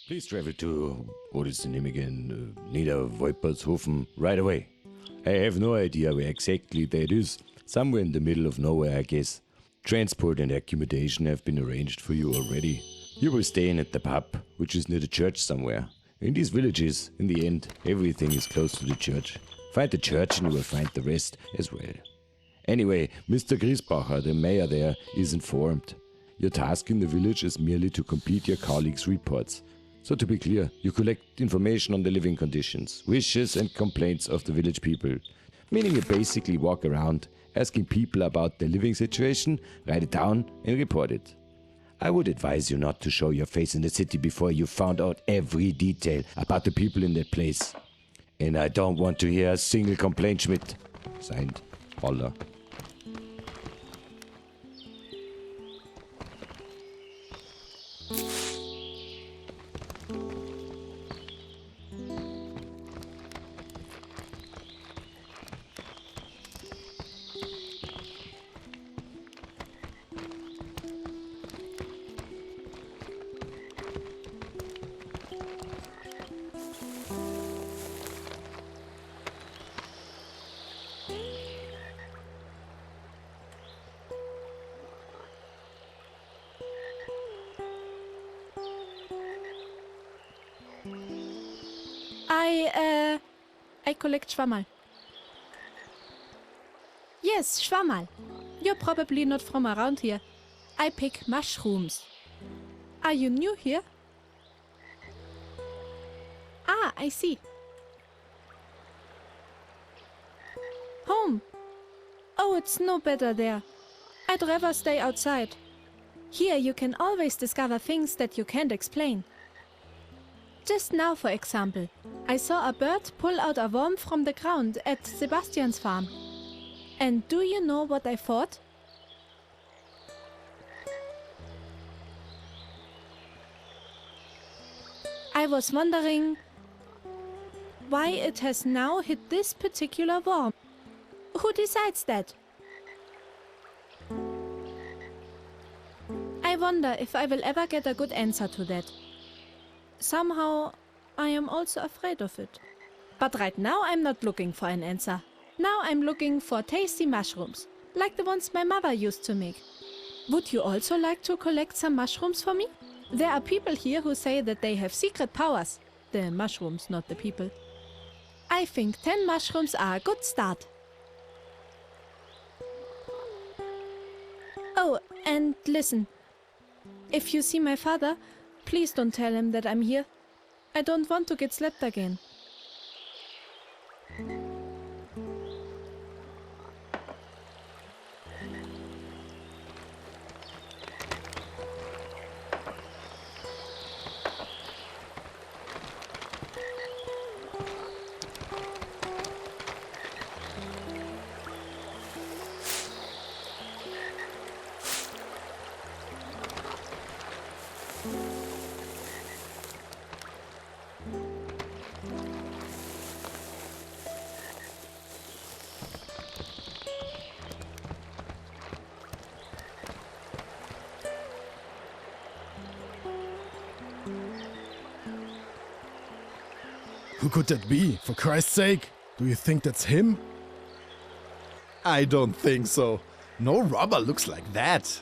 Please travel to, what is the name again, Niederwolpershofen right away. I have no idea where exactly that is. Somewhere in the middle of nowhere, I guess. Transport and accommodation have been arranged for you already. You will stay in at the pub, which is near the church somewhere. In these villages, in the end, everything is close to the church. Find the church and you will find the rest as well. Anyway, Mr. Griesbacher, the mayor there, is informed. Your task in the village is merely to complete your colleagues' reports. So to be clear, you collect information on the living conditions, wishes and complaints of the village people. Meaning you basically walk around, asking people about their living situation, write it down and report it. I would advise you not to show your face in the city before you found out every detail about the people in that place. And I don't want to hear a single complaint, Schmidt. Signed, Holler. I collect Schwammerl. Yes, Schwammerl. You're probably not from around here. I pick mushrooms. Are you new here? Ah, I see. Home. Oh, it's no better there. I'd rather stay outside. Here you can always discover things that you can't explain. Just now, for example, I saw a bird pull out a worm from the ground at Sebastian's farm. And do you know what I thought? I was wondering why it has now hit this particular worm. Who decides that? I wonder if I will ever get a good answer to that. Somehow, I am also afraid of it. But right now I'm not looking for an answer. Now I'm looking for tasty mushrooms, like the ones my mother used to make. Would you also like to collect some mushrooms for me? There are people here who say that they have secret powers. The mushrooms, not the people. I think 10 mushrooms are a good start. Oh, and listen. If you see my father, please don't tell him that I'm here. I don't want to get slapped again. Who could that be? For Christ's sake, do you think that's him? I don't think so. No robber looks like that.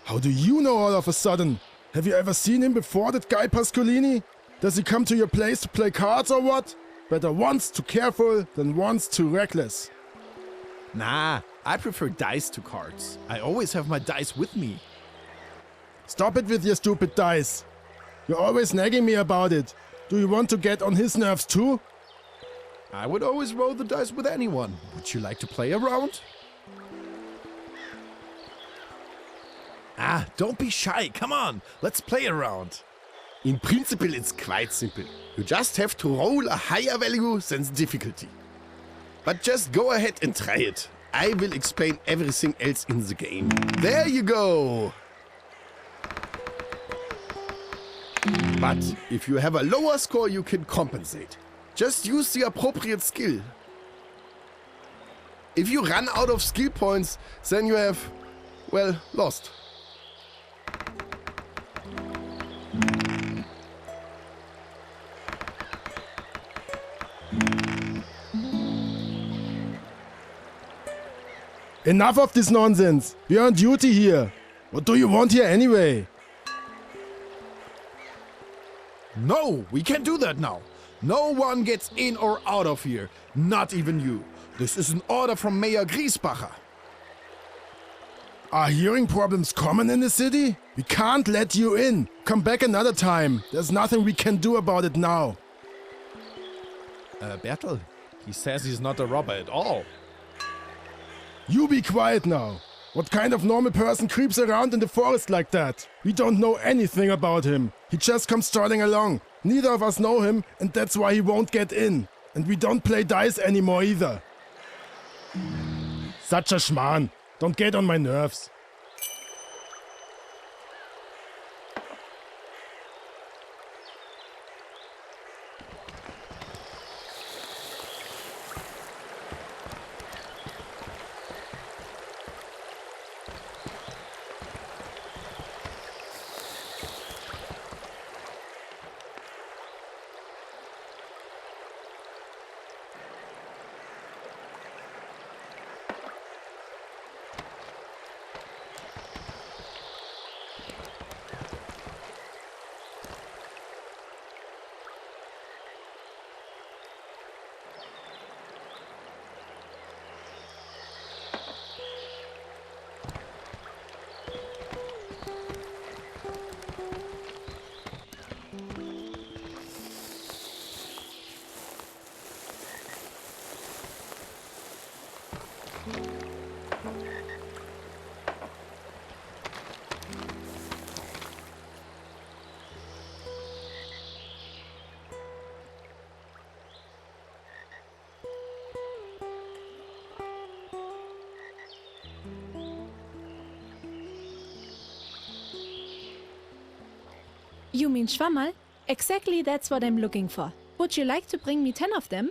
How do you know all of a sudden? Have you ever seen him before, that guy Pascolini? Does he come to your place to play cards or what? Better once too careful than once too reckless. Nah, I prefer dice to cards. I always have my dice with me. Stop it with your stupid dice. You're always nagging me about it. Do you want to get on his nerves too? I would always roll the dice with anyone. Would you like to play a round? Ah, don't be shy. Come on, let's play a round. In principle, it's quite simple. You just have to roll a higher value than the difficulty. But just go ahead and try it. I will explain everything else in the game. There you go. But if you have a lower score, you can compensate. Just use the appropriate skill. If you run out of skill points, then you have, well, lost. Enough of this nonsense. We are on duty here. What do you want here anyway? No, we can't do that now. No one gets in or out of here. Not even you. This is an order from Mayor Griesbacher. Are hearing problems common in the city? We can't let you in. Come back another time. There's nothing we can do about it now. Bertel, he says he's not a robber at all. You be quiet now. What kind of normal person creeps around in the forest like that? We don't know anything about him. He just comes strolling along. Neither of us know him, and that's why he won't get in. And we don't play dice anymore either. Such a schmarrn. Don't get on my nerves. You mean Schwammerl? Exactly, that's what I'm looking for. Would you like to bring me 10 of them?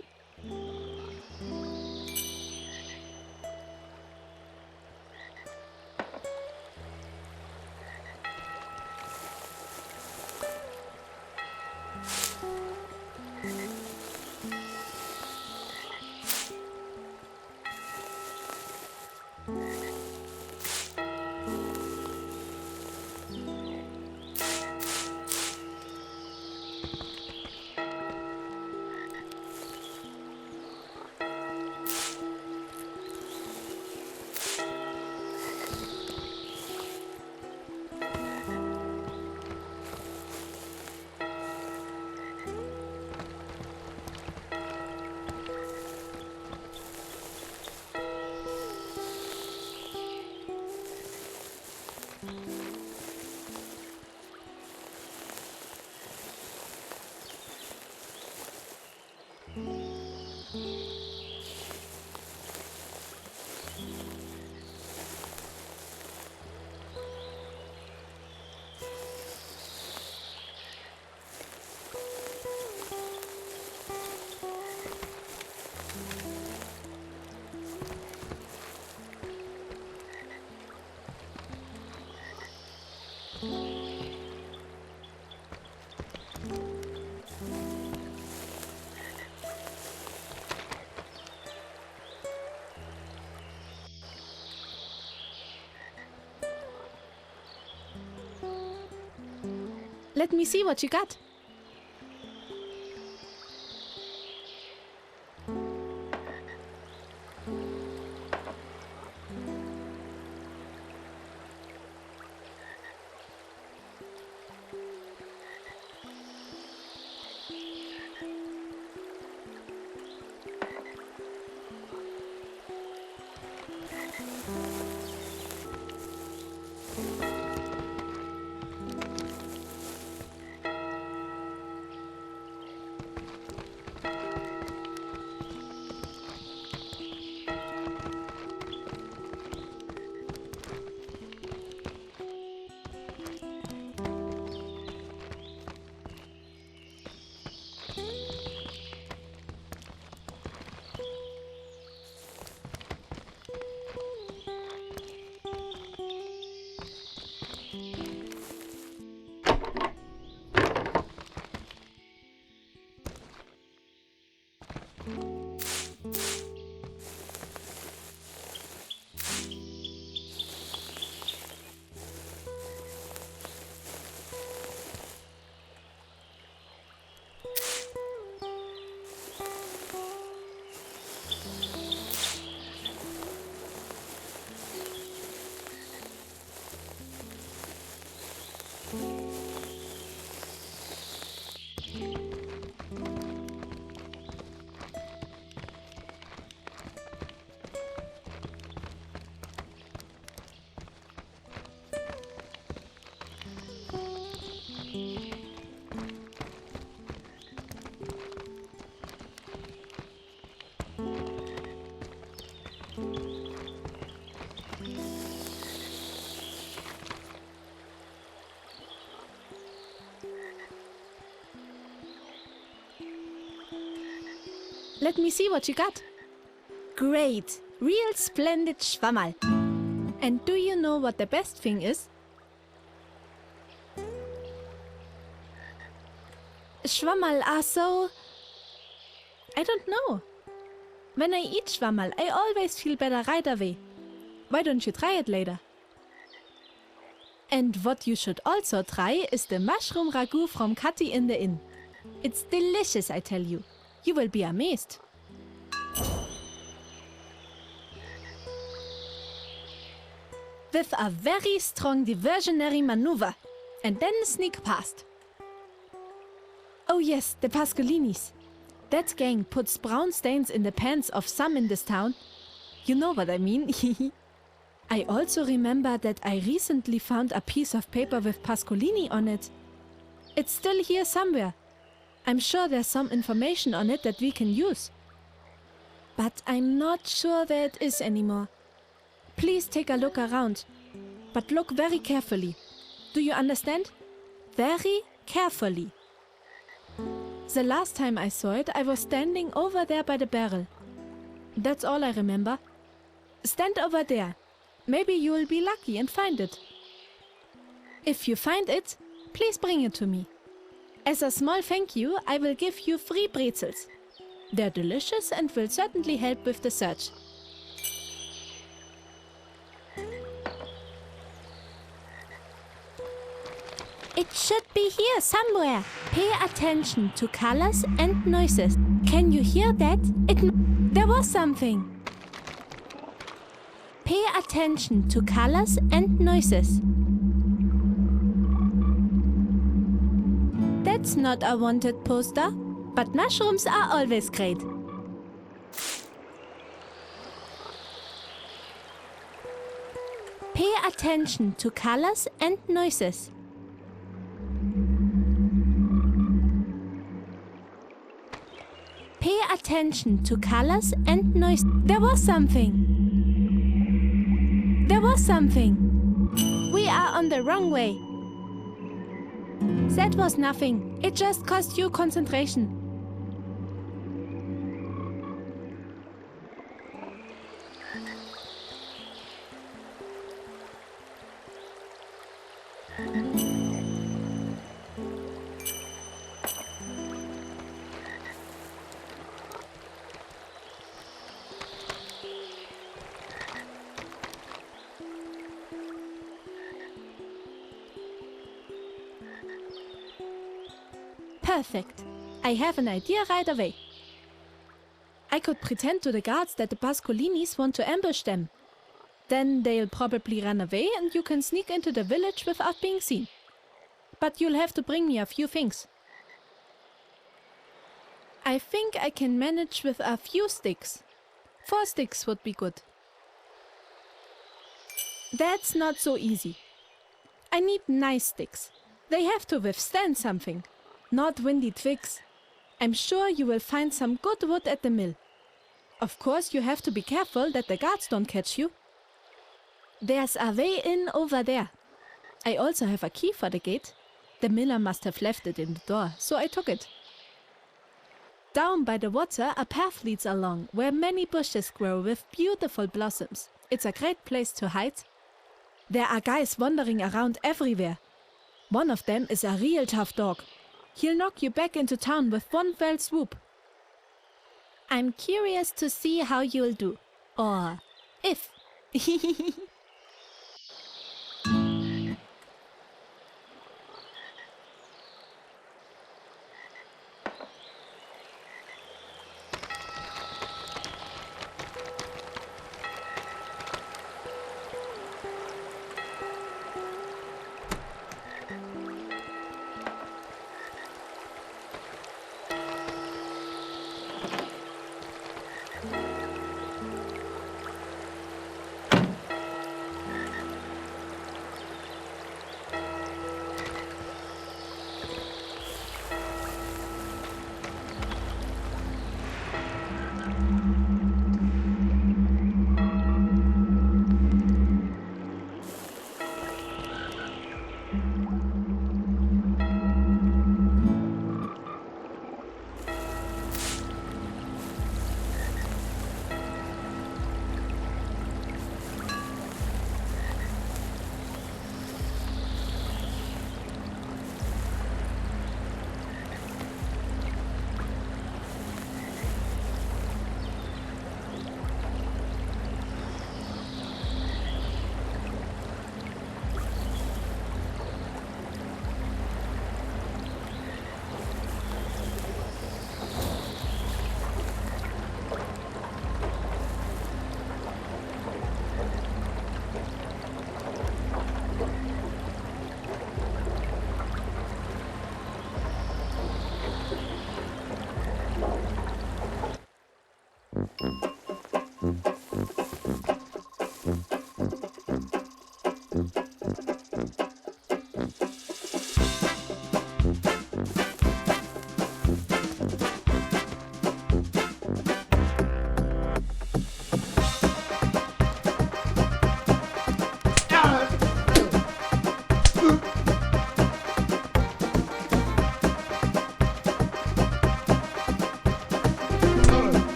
Let me see what you got. Let me see what you got. Great! Real splendid Schwammerl. And do you know what the best thing is? Schwammerl are so... I don't know. When I eat Schwammerl, I always feel better right away. Why don't you try it later? And what you should also try is the mushroom ragu from Katy in the Inn. It's delicious, I tell you. You will be amazed. With a very strong diversionary maneuver, and then sneak past. Oh yes, the Pascolinis. That gang puts brown stains in the pants of some in this town. You know what I mean. I also remember that I recently found a piece of paper with Pascolini on it. It's still here somewhere. I'm sure there's some information on it that we can use. But I'm not sure where it is anymore. Please take a look around. But look very carefully. Do you understand? Very carefully. The last time I saw it, I was standing over there by the barrel. That's all I remember. Stand over there. Maybe you will be lucky and find it. If you find it, please bring it to me. As a small thank you, I will give you free pretzels. They're delicious and will certainly help with the search. It should be here somewhere. Pay attention to colors and noises. Can you hear that? There was something. Pay attention to colors and noises. That's not a wanted poster, but mushrooms are always great. Pay attention to colors and noises. Pay attention to colors and noise. There was something. There was something. We are on the wrong way. That was nothing. It just cost you concentration. Perfect. I have an idea right away. I could pretend to the guards that the Pascolinis want to ambush them. Then they'll probably run away and you can sneak into the village without being seen. But you'll have to bring me a few things. I think I can manage with a few sticks. 4 sticks would be good. That's not so easy. I need nice sticks. They have to withstand something. Not windy twigs. I'm sure you will find some good wood at the mill. Of course, you have to be careful that the guards don't catch you. There's a way in over there. I also have a key for the gate. The miller must have left it in the door, so I took it. Down by the water, a path leads along, where many bushes grow with beautiful blossoms. It's a great place to hide. There are guys wandering around everywhere. One of them is a real tough dog. He'll knock you back into town with one fell swoop. I'm curious to see how you'll do. Or if.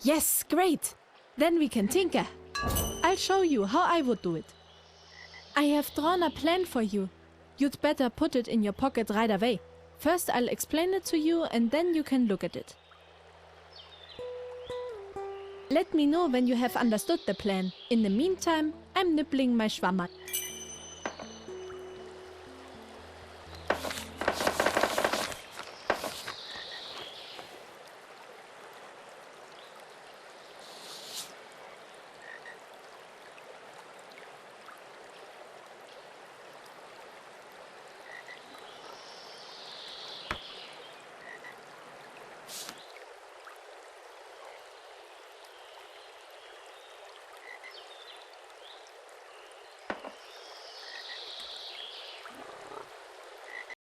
Yes, great. Then we can tinker. I'll show you how I would do it. I have drawn a plan for you. You'd better put it in your pocket right away. First I'll explain it to you and then you can look at it. Let me know when you have understood the plan. In the meantime, I'm nibbling my Schwammerl.